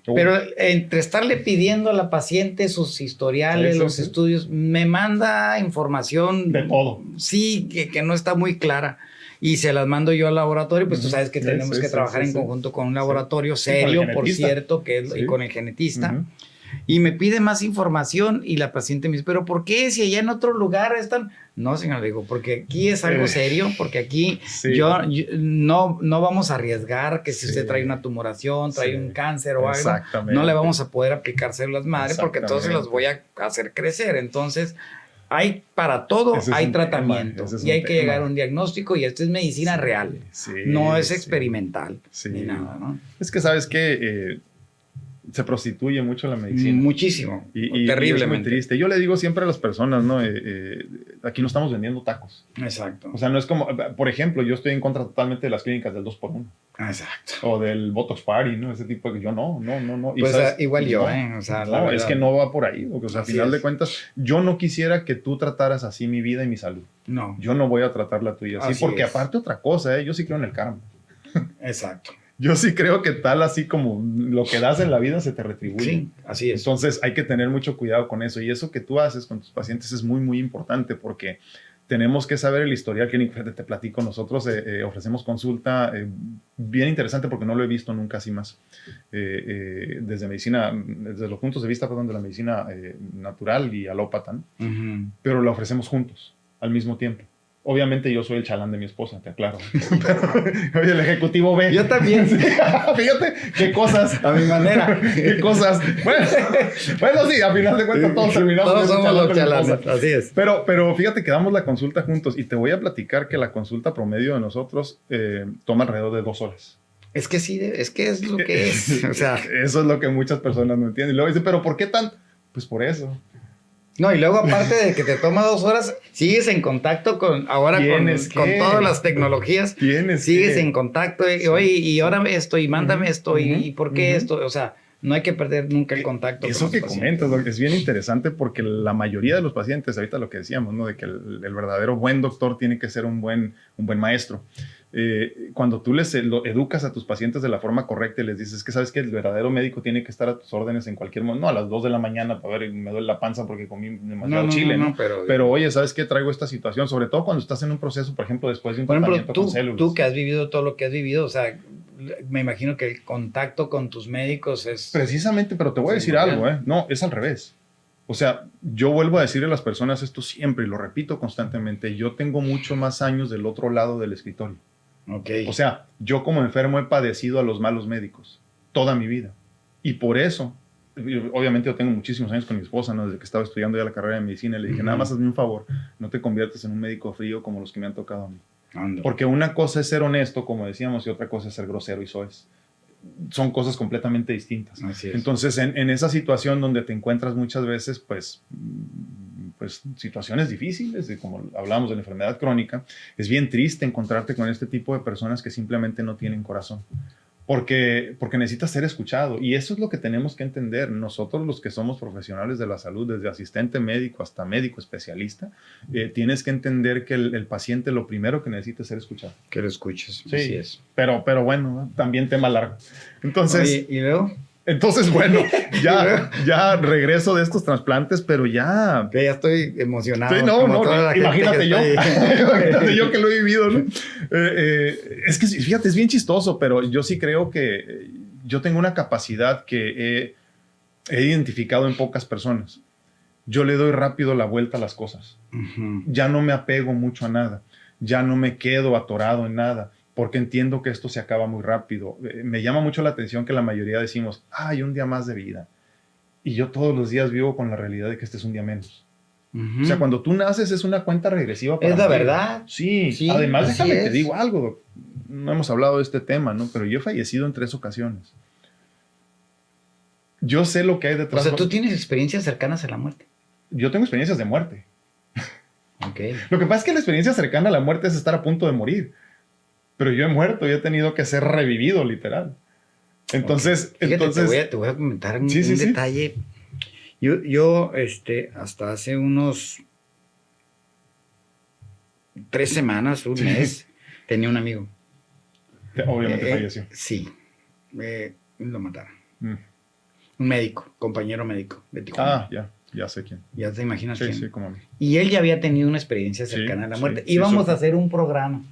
Pero entre estarle pidiendo a la paciente sus historiales, los estudios, me manda información de todo. Sí, que no está muy clara. Y se las mando yo al laboratorio, pues tú sabes que tenemos que trabajar en conjunto con un laboratorio serio, por cierto, que es, y con el genetista. Y me pide más información y la paciente me dice, ¿pero por qué? Si allá en otro lugar están... No, señor, le digo, porque aquí es algo serio, porque aquí yo no vamos a arriesgar que si usted trae una tumoración, trae un cáncer o algo, no le vamos a poder aplicar células madre porque entonces las voy a hacer crecer. Entonces, hay para todo, hay tratamiento y hay que llegar a un diagnóstico y esto es medicina real, no es experimental ni nada, ¿no? Es que sabes que se prostituye mucho la medicina. Muchísimo, y terriblemente. Es muy triste. Yo le digo siempre a las personas, ¿no? Aquí no estamos vendiendo tacos. Exacto. O sea, no es como, por ejemplo, yo estoy en contra totalmente de las clínicas del 2x1. Exacto. O del Botox Party, ¿no? Ese tipo de... Yo no. Y pues ¿sabes? Igual yo, no, O sea, no, es que no va por ahí. O sea, al final de cuentas, yo no quisiera que tú trataras así mi vida y mi salud. No. Yo no voy a tratar la tuya así porque aparte otra cosa, yo sí creo en el karma. Exacto. Yo sí creo que tal así como lo que das en la vida se te retribuye. Sí, así es. Entonces hay que tener mucho cuidado con eso. Y eso que tú haces con tus pacientes es muy, muy importante porque tenemos que saber el historial clínico. Te platico, nosotros ofrecemos consulta bien interesante porque no lo he visto nunca así más. Desde los puntos de vista de la medicina natural y alópata, ¿no? Pero la ofrecemos juntos, al mismo tiempo. Obviamente yo soy el chalán de mi esposa, te aclaro. Oye, el ejecutivo B. Yo también. Fíjate, qué cosas. A mi manera. Qué cosas. Bueno, sí, a final de cuentas todos terminamos. Todos somos los chalanes, así es. Pero fíjate que damos la consulta juntos y te voy a platicar que la consulta promedio de nosotros toma alrededor de 2 horas. Es que sí, es que es lo que es. O sea, eso es lo que muchas personas no entienden. Y luego dicen, ¿pero por qué tan? Pues por eso. No, y luego aparte de que te toma 2 horas, sigues en contacto con con todas las tecnologías. Sigues en contacto. Oye, y ahora esto, y mándame esto, y ¿por qué esto? O sea, no hay que perder nunca el contacto. Eso que comentas, es bien interesante porque la mayoría de los pacientes, ahorita lo que decíamos, ¿no? De que el verdadero buen doctor tiene que ser un buen maestro. Cuando tú lo educas a tus pacientes de la forma correcta y les dices que sabes que el verdadero médico tiene que estar a tus órdenes en cualquier momento, no a las 2 de la mañana para ver, me duele la panza porque comí demasiado chile, ¿no? Pero oye, ¿sabes qué? Traigo esta situación, sobre todo cuando estás en un proceso, por ejemplo, después de un tratamiento con células. Tú que has vivido todo lo que has vivido, o sea, me imagino que el contacto con tus médicos es... Precisamente, pero te voy a decir algo, no, es al revés. O sea, yo vuelvo a decirle a las personas esto siempre y lo repito constantemente, yo tengo mucho más años del otro lado del escritorio. Okay. O sea, yo como enfermo he padecido a los malos médicos toda mi vida. Y por eso, obviamente yo tengo muchísimos años con mi esposa, ¿no? Desde que estaba estudiando ya la carrera de medicina, le dije, nada más hazme un favor, no te conviertas en un médico frío como los que me han tocado a mí. Ando. Porque una cosa es ser honesto, como decíamos, y otra cosa es ser grosero y soez. Son cosas completamente distintas. Así es. Entonces, en esa situación donde te encuentras muchas veces, pues situaciones difíciles, como hablábamos de la enfermedad crónica, es bien triste encontrarte con este tipo de personas que simplemente no tienen corazón. Porque necesitas ser escuchado. Y eso es lo que tenemos que entender. Nosotros los que somos profesionales de la salud, desde asistente médico hasta médico especialista, tienes que entender que el paciente lo primero que necesita es ser escuchado. Que lo escuches. Sí, así es. Pero bueno, también tema largo. Entonces... Oye, ¿y luego? Entonces, bueno, ya regreso de estos trasplantes, pero ya... Que ya estoy emocionado. Sí, imagínate yo. Imagínate yo que lo he vivido, ¿no? Es que, fíjate, es bien chistoso, pero yo sí creo que yo tengo una capacidad que he identificado en pocas personas. Yo le doy rápido la vuelta a las cosas. Ya no me apego mucho a nada. Ya no me quedo atorado en nada. Porque entiendo que esto se acaba muy rápido. Me llama mucho la atención que la mayoría decimos, hay un día más de vida. Y yo todos los días vivo con la realidad de que este es un día menos. O sea, cuando tú naces es una cuenta regresiva para ¿Es la verdad? Sí. Además, déjame te digo algo. No hemos hablado de este tema, ¿no? Pero yo he fallecido en 3 ocasiones. Yo sé lo que hay detrás. O sea, tú tienes experiencias cercanas a la muerte. Yo tengo experiencias de muerte. Okay. Lo que pasa es que la experiencia cercana a la muerte es estar a punto de morir. Pero yo he muerto, yo he tenido que ser revivido, literal. Entonces, okay. Fíjate, te voy a comentar un detalle. Yo, hasta hace unos 3 semanas, un mes, tenía un amigo. Obviamente falleció. Sí, lo mataron. Un médico, compañero médico de Tijuana. Ya sé quién. Ya te imaginas quién. Sí, como a mí. Y él ya había tenido una experiencia cercana a la muerte. Íbamos a hacer un programa.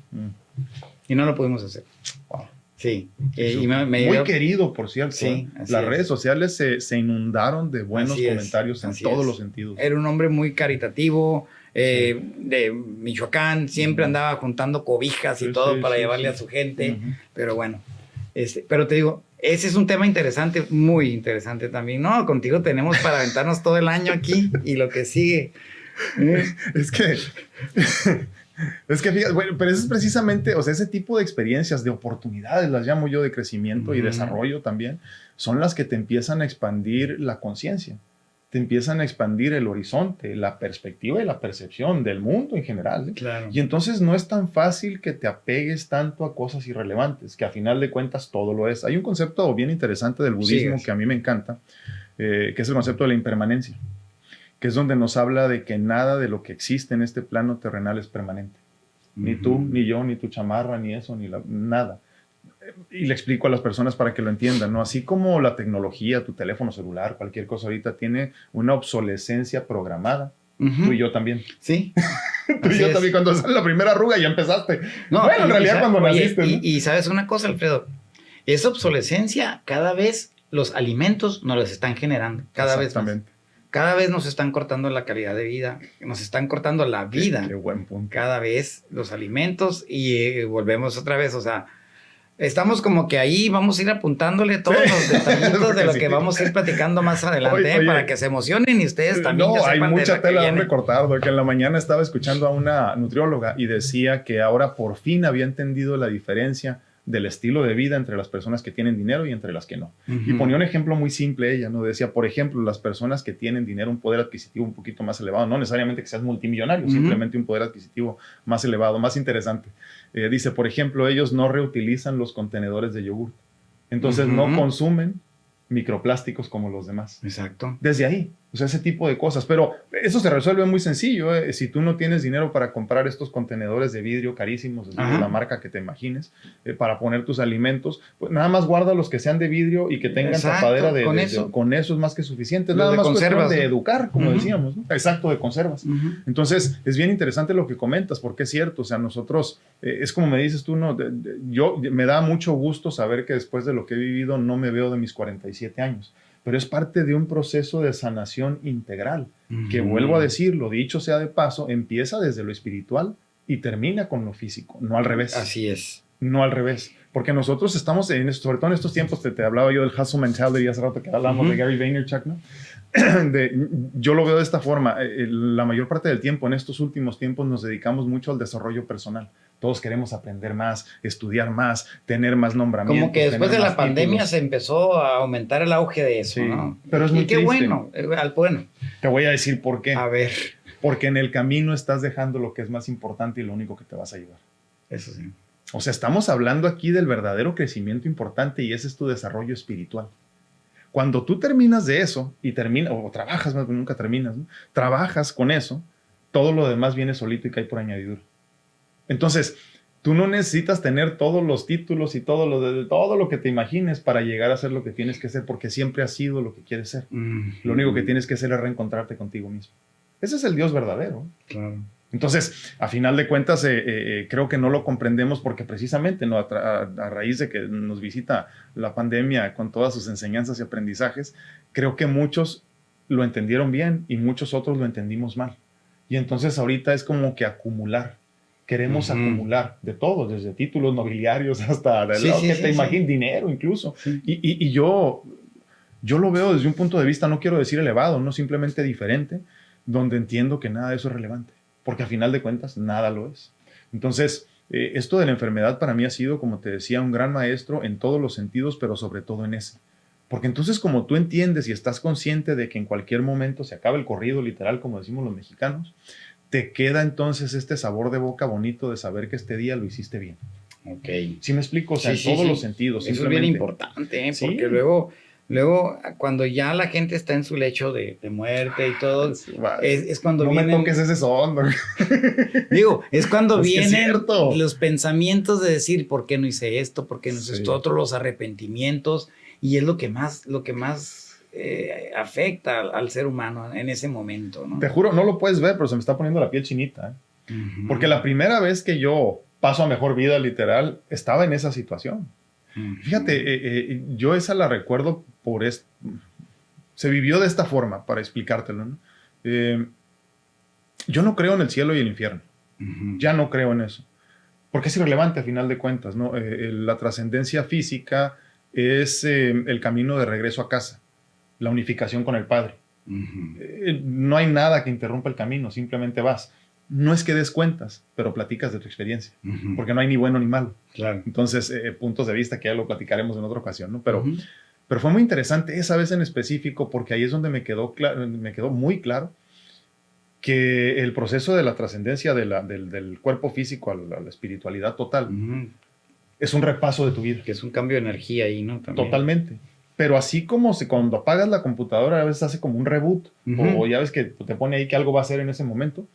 Y no lo pudimos hacer. Wow. Sí. Muy querido, por cierto. Sí, las redes sociales se inundaron de buenos comentarios en todos los sentidos. Era un hombre muy caritativo, de Michoacán. Siempre andaba juntando cobijas y todo para llevarle a su gente. Pero bueno, pero te digo, ese es un tema interesante, muy interesante también. No, contigo tenemos para aventarnos todo el año aquí y lo que sigue. Es que fíjate, bueno, pero eso es precisamente, o sea, ese tipo de experiencias, de oportunidades, las llamo yo, de crecimiento y desarrollo también, son las que te empiezan a expandir la conciencia, te empiezan a expandir el horizonte, la perspectiva y la percepción del mundo en general. Claro. Y entonces no es tan fácil que te apegues tanto a cosas irrelevantes, que a final de cuentas todo lo es. Hay un concepto bien interesante del budismo que a mí me encanta, que es el concepto de la impermanencia, que es donde nos habla de que nada de lo que existe en este plano terrenal es permanente. Ni tú, ni yo, ni tu chamarra, ni eso, nada. Y le explico a las personas para que lo entiendan, ¿no? Así como la tecnología, tu teléfono celular, cualquier cosa ahorita tiene una obsolescencia programada. Tú y yo también. Sí. Tú y yo también, cuando sale la primera arruga ya empezaste. No, bueno, en realidad cuando naciste. ¿No? Y sabes una cosa, Alfredo, esa obsolescencia cada vez los alimentos nos las están generando, cada vez más. cada vez nos están cortando la calidad de vida, nos están cortando la vida. Qué buen punto. Cada vez los alimentos y volvemos otra vez, o sea, estamos como que ahí vamos a ir apuntándole todos los detallitos de lo que vamos a ir platicando más adelante, oye, para que se emocionen y ustedes también. No, hay mucha tela donde cortar, porque en la mañana estaba escuchando a una nutrióloga y decía que ahora por fin había entendido la diferencia del estilo de vida entre las personas que tienen dinero y entre las que no. Y ponía un ejemplo muy simple ella, ¿no? Decía, por ejemplo, las personas que tienen dinero, un poder adquisitivo un poquito más elevado, no necesariamente que seas multimillonario, simplemente un poder adquisitivo más elevado, más interesante. Dice, por ejemplo, ellos no reutilizan los contenedores de yogur. Entonces no consumen microplásticos como los demás. Exacto. Desde ahí, o sea, ese tipo de cosas. Pero eso se resuelve muy sencillo. Si tú no tienes dinero para comprar estos contenedores de vidrio carísimos, de la marca que te imagines, para poner tus alimentos, pues nada más guarda los que sean de vidrio y que tengan tapadera con eso es más que suficiente. Es nada más cuestión de educar, como decíamos, ¿no? Exacto, de conservas. Entonces, es bien interesante lo que comentas, porque es cierto, o sea, nosotros, es como me dices tú, ¿no? Me da mucho gusto saber que después de lo que he vivido no me veo de mis 47 años. Pero es parte de un proceso de sanación integral, que vuelvo a decir, lo dicho sea de paso, empieza desde lo espiritual y termina con lo físico, no al revés. Así es. No al revés, porque nosotros estamos, sobre todo en estos tiempos, te hablaba yo del hustle mentality, hace rato que hablamos de Gary Vaynerchuk, ¿no? Yo lo veo de esta forma, la mayor parte del tiempo, en estos últimos tiempos, nos dedicamos mucho al desarrollo personal. Todos queremos aprender más, estudiar más, tener más nombramientos. Como que después de la pandemia se empezó a aumentar el auge de eso, sí, ¿no? Pero es muy triste. Bueno, te voy a decir por qué. A ver. Porque en el camino estás dejando lo que es más importante y lo único que te vas a llevar. Eso sí. O sea, estamos hablando aquí del verdadero crecimiento importante y ese es tu desarrollo espiritual. Cuando tú terminas de eso y o trabajas, más nunca terminas, ¿no? Trabajas con eso, todo lo demás viene solito y cae por añadidura. Entonces, tú no necesitas tener todos los títulos y todo lo que te imagines para llegar a ser lo que tienes que ser, porque siempre has sido lo que quieres ser. Lo único que tienes que hacer es reencontrarte contigo mismo. Ese es el Dios verdadero. Claro. Entonces, a final de cuentas, creo que no lo comprendemos porque precisamente, ¿no? a raíz de que nos visita la pandemia con todas sus enseñanzas y aprendizajes, creo que muchos lo entendieron bien y muchos otros lo entendimos mal. Y entonces ahorita es como que acumular. Queremos acumular de todo, desde títulos nobiliarios hasta dinero incluso. Sí. Y yo lo veo desde un punto de vista, no quiero decir elevado, no simplemente diferente, donde entiendo que nada de eso es relevante. Porque a final de cuentas, nada lo es. Entonces, esto de la enfermedad para mí ha sido, como te decía, un gran maestro en todos los sentidos, pero sobre todo en ese. Porque entonces, como tú entiendes y estás consciente de que en cualquier momento se acaba el corrido, literal, como decimos los mexicanos, te queda entonces este sabor de boca bonito de saber que este día lo hiciste bien. Ok. ¿Sí me explico? O sea, en todos los sentidos. Eso es bien importante, porque luego, cuando ya la gente está en su lecho de muerte y todo, es cuando vienen... No me toques ese son. Digo, es cuando vienen los pensamientos de decir, ¿por qué no hice esto? ¿Por qué no hice esto otro? Los arrepentimientos, y es lo que más afecta al ser humano en ese momento, ¿no? Te juro, no lo puedes ver, pero se me está poniendo la piel chinita, ¿eh? Porque la primera vez que yo paso a mejor vida, literal, estaba en esa situación. Fíjate, yo esa la recuerdo por esto. Se vivió de esta forma, para explicártelo, ¿no? Yo no creo en el cielo y el infierno. Ya no creo en eso. Porque es irrelevante a final de cuentas, ¿no? La trascendencia física es el camino de regreso a casa, la unificación con el Padre. No hay nada que interrumpa el camino, simplemente vas. No es que des cuentas, pero platicas de tu experiencia, porque no hay ni bueno ni malo. Claro. Entonces, puntos de vista que ya lo platicaremos en otra ocasión, ¿no? Pero fue muy interesante esa vez en específico, porque ahí es donde me quedó muy claro que el proceso de la trascendencia del cuerpo físico a la espiritualidad total es un repaso de tu vida. Que es un cambio de energía ahí, ¿no? También. Totalmente. Pero así como cuando apagas la computadora a veces hace como un reboot, o ya ves que te pone ahí que algo va a hacer en ese momento,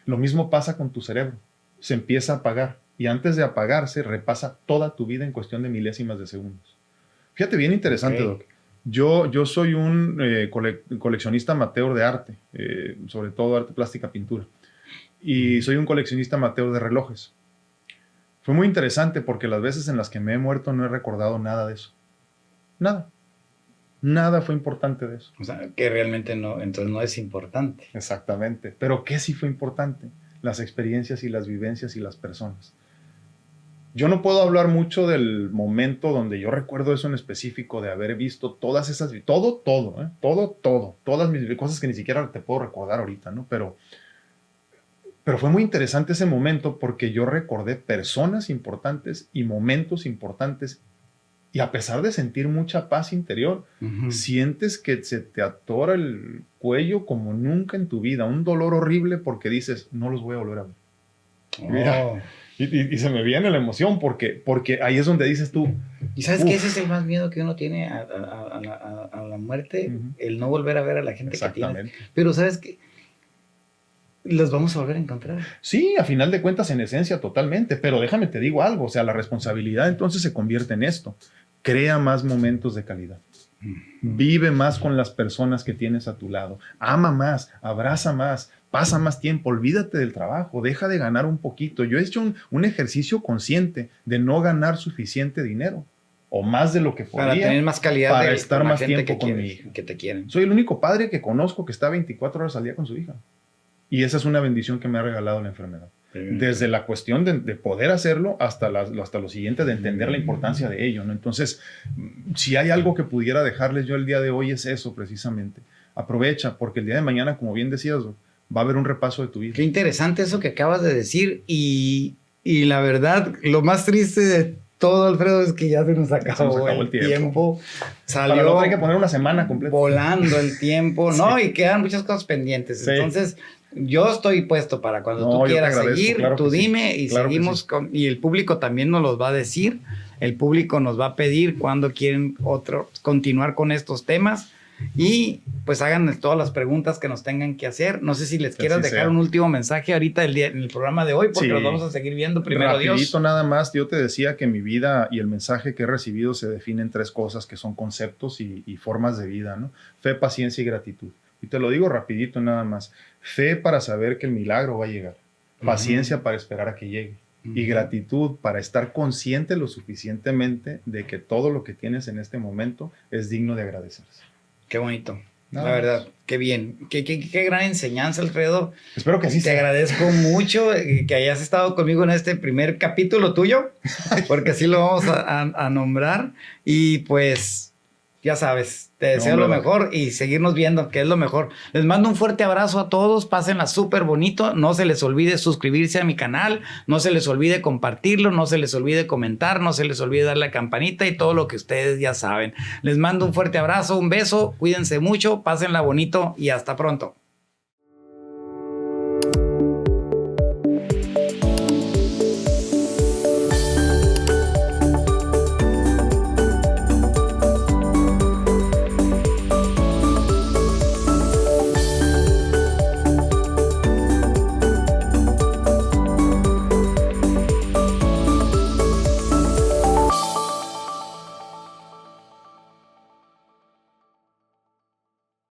lo mismo pasa con tu cerebro. Se empieza a apagar y antes de apagarse repasa toda tu vida en cuestión de milésimas de segundos. Fíjate, bien interesante, Doc. Yo soy un coleccionista amateur de arte, sobre todo arte plástica, pintura. Y soy un coleccionista amateur de relojes. Fue muy interesante porque las veces en las que me he muerto no he recordado nada de eso. Nada. Nada fue importante de eso. O sea, que realmente no, entonces no es importante. Exactamente. Pero ¿qué sí fue importante? Las experiencias y las vivencias y las personas. Yo no puedo hablar mucho del momento donde yo recuerdo eso en específico, de haber visto todas esas, todo, todas mis cosas que ni siquiera te puedo recordar ahorita, ¿no? Pero fue muy interesante ese momento porque yo recordé personas importantes y momentos importantes, y a pesar de sentir mucha paz interior, sientes que se te atora el cuello como nunca en tu vida, un dolor horrible porque dices, no los voy a volver a ver. Mira, y se me viene la emoción porque ahí es donde dices tú. ¿Y sabes que ese es el más miedo que uno tiene a la muerte? El no volver a ver a la gente que tiene. Pero ¿sabes qué? Los vamos a volver a encontrar. Sí, a final de cuentas, en esencia, totalmente. Pero déjame te digo algo. O sea, la responsabilidad entonces se convierte en esto. Crea más momentos de calidad. Vive más con las personas que tienes a tu lado. Ama más, abraza más, pasa más tiempo. Olvídate del trabajo, deja de ganar un poquito. Yo he hecho un ejercicio consciente de no ganar suficiente dinero o más de lo que podría para tener más calidad, para estar más tiempo con mi hija. Que te quieren. Soy el único padre que conozco que está 24 horas al día con su hija. Y esa es una bendición que me ha regalado la enfermedad. Desde la cuestión de poder hacerlo hasta lo siguiente, de entender la importancia de ello, ¿no? Entonces, si hay algo que pudiera dejarles yo el día de hoy es eso precisamente. Aprovecha, porque el día de mañana, como bien decías, va a haber un repaso de tu vida. Qué interesante eso que acabas de decir. Y la verdad, lo más triste de todo, Alfredo, es que ya se nos acabó el tiempo. Salió. Para lo hay que poner una semana completa. Volando el tiempo, ¿no? Sí. Y quedan muchas cosas pendientes. Sí. Entonces, yo estoy puesto para cuando tú quieras seguir, claro, tú dime, y claro, seguimos y el público también nos los va a decir. El público nos va a pedir cuando quieren continuar con estos temas. Y pues hagan todas las preguntas que nos tengan que hacer. No sé si les quieras dejar un último mensaje ahorita en el programa de hoy, porque los vamos a seguir viendo. Primero Rapidito, Dios. Nada más, yo te decía que mi vida y el mensaje que he recibido se definen en 3 cosas que son conceptos y formas de vida, ¿no? Fe, paciencia y gratitud. Y te lo digo rapidito nada más. Fe para saber que el milagro va a llegar. Paciencia para esperar a que llegue. Y gratitud para estar consciente lo suficientemente de que todo lo que tienes en este momento es digno de agradecerse. Qué bonito. La verdad, qué bien. Qué gran enseñanza, Alfredo. Espero que así sea. Te agradezco mucho que hayas estado conmigo en este primer capítulo tuyo, porque así lo vamos a nombrar. Y pues, ya sabes, te deseo lo mejor y seguirnos viendo, que es lo mejor. Les mando un fuerte abrazo a todos. Pásenla súper bonito. No se les olvide suscribirse a mi canal. No se les olvide compartirlo. No se les olvide comentar. No se les olvide darle a la campanita y todo lo que ustedes ya saben. Les mando un fuerte abrazo, un beso. Cuídense mucho. Pásenla bonito y hasta pronto.